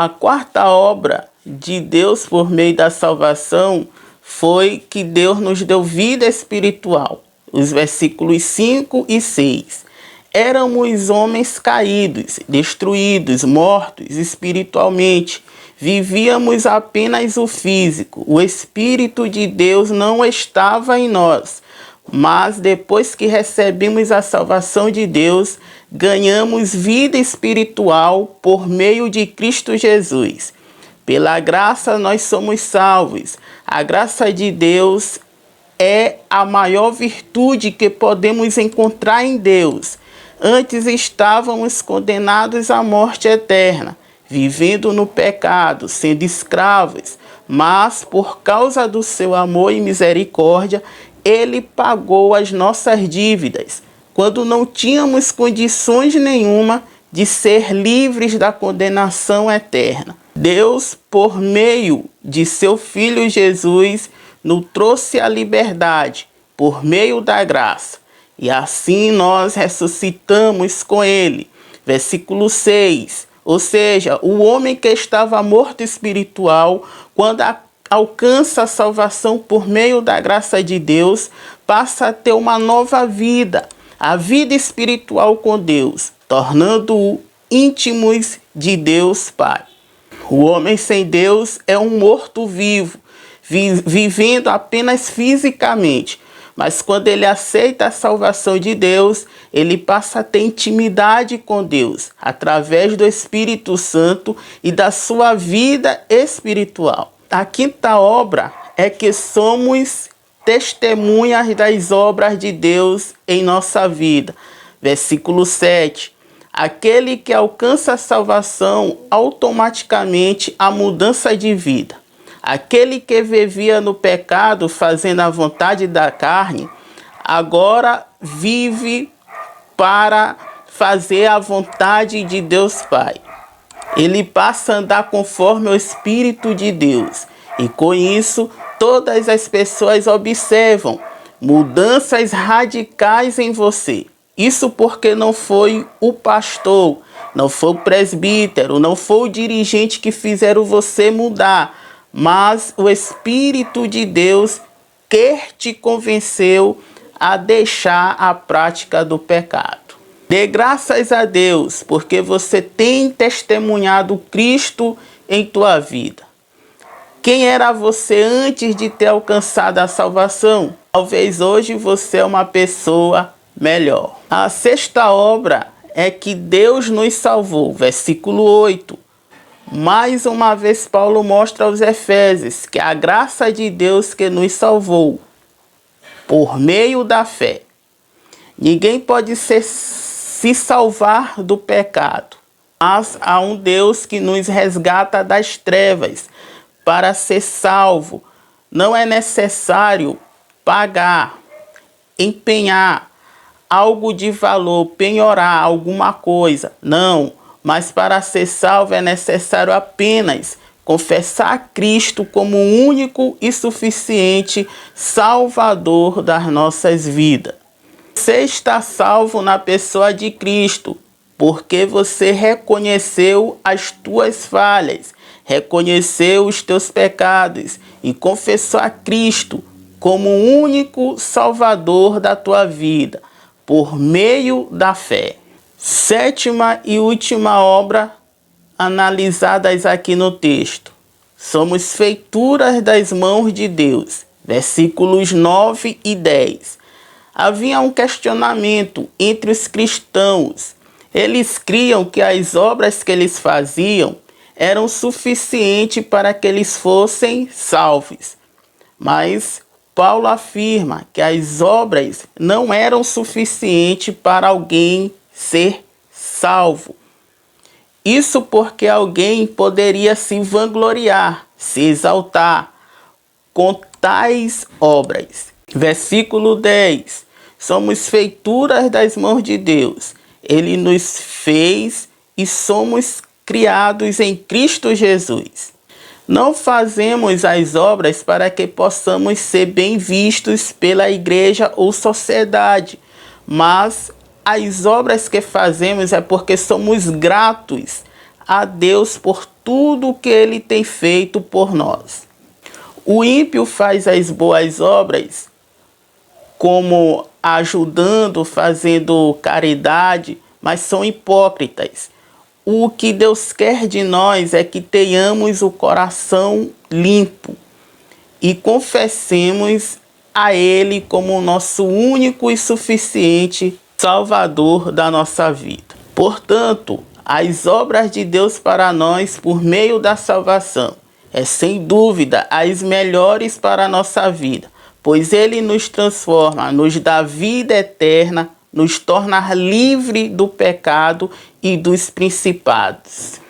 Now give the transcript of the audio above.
A quarta obra de Deus por meio da salvação foi que Deus nos deu vida espiritual. Os versículos 5 e 6. Éramos homens caídos, destruídos, mortos espiritualmente. Vivíamos apenas o físico. O Espírito de Deus não estava em nós. Mas depois que recebemos a salvação de Deus, ganhamos vida espiritual por meio de Cristo Jesus. Pela graça nós somos salvos. A graça de Deus é a maior virtude que podemos encontrar em Deus. Antes estávamos condenados à morte eterna, vivendo no pecado, sendo escravos, mas por causa do seu amor e misericórdia, Ele pagou as nossas dívidas, quando não tínhamos condições nenhuma de ser livres da condenação eterna. Deus, por meio de seu Filho Jesus, nos trouxe a liberdade, por meio da graça. E assim nós ressuscitamos com Ele. Versículo 6. Ou seja, o homem que estava morto espiritual, quando alcança a salvação por meio da graça de Deus, passa a ter uma nova vida, a vida espiritual com Deus, tornando-o íntimos de Deus Pai. O homem sem Deus é um morto-vivo, vivendo apenas fisicamente. Mas quando ele aceita a salvação de Deus, ele passa a ter intimidade com Deus, através do Espírito Santo e da sua vida espiritual. A quinta obra é que somos testemunhas das obras de Deus em nossa vida. Versículo 7. Aquele que alcança a salvação, automaticamente a mudança de vida. Aquele que vivia no pecado, fazendo a vontade da carne, agora vive para fazer a vontade de Deus Pai. Ele passa a andar conforme o Espírito de Deus. E com isso, todas as pessoas observam mudanças radicais em você. Isso porque não foi o pastor, não foi o presbítero, não foi o dirigente que fizeram você mudar, mas o Espírito de Deus que te convenceu a deixar a prática do pecado. Dê graças a Deus, porque você tem testemunhado Cristo em tua vida. Quem era você antes de ter alcançado a salvação? Talvez hoje você é uma pessoa melhor. A sexta obra é que Deus nos salvou. Versículo 8. Mais uma vez Paulo mostra aos Efésios que a graça de Deus que nos salvou por meio da fé. Ninguém pode se salvar do pecado, mas há um Deus que nos resgata das trevas. Para ser salvo, não é necessário pagar, empenhar algo de valor, penhorar alguma coisa. Não, mas para ser salvo é necessário apenas confessar a Cristo como o único e suficiente Salvador das nossas vidas. Você está salvo na pessoa de Cristo, porque você reconheceu as tuas falhas, reconheceu os teus pecados e confessou a Cristo como o único Salvador da tua vida, por meio da fé. Sétima e última obra analisadas aqui no texto. Somos feituras das mãos de Deus. Versículos 9 e 10. Havia um questionamento entre os cristãos. Eles criam que as obras que eles faziam eram suficientes para que eles fossem salvos. Mas Paulo afirma que as obras não eram suficientes para alguém ser salvo. Isso porque alguém poderia se vangloriar, se exaltar com tais obras. Versículo 10. Somos feituras das mãos de Deus. Ele nos fez e somos criados em Cristo Jesus. Não fazemos as obras para que possamos ser bem vistos pela igreja ou sociedade, mas as obras que fazemos é porque somos gratos a Deus por tudo o que ele tem feito por nós. O ímpio faz as boas obras, como ajudando, fazendo caridade, mas são hipócritas. O que Deus quer de nós é que tenhamos o coração limpo e confessemos a Ele como o nosso único e suficiente Salvador da nossa vida. Portanto, as obras de Deus para nós por meio da salvação é sem dúvida as melhores para a nossa vida, pois Ele nos transforma, nos dá vida eterna, nos torna livre do pecado e dos principados.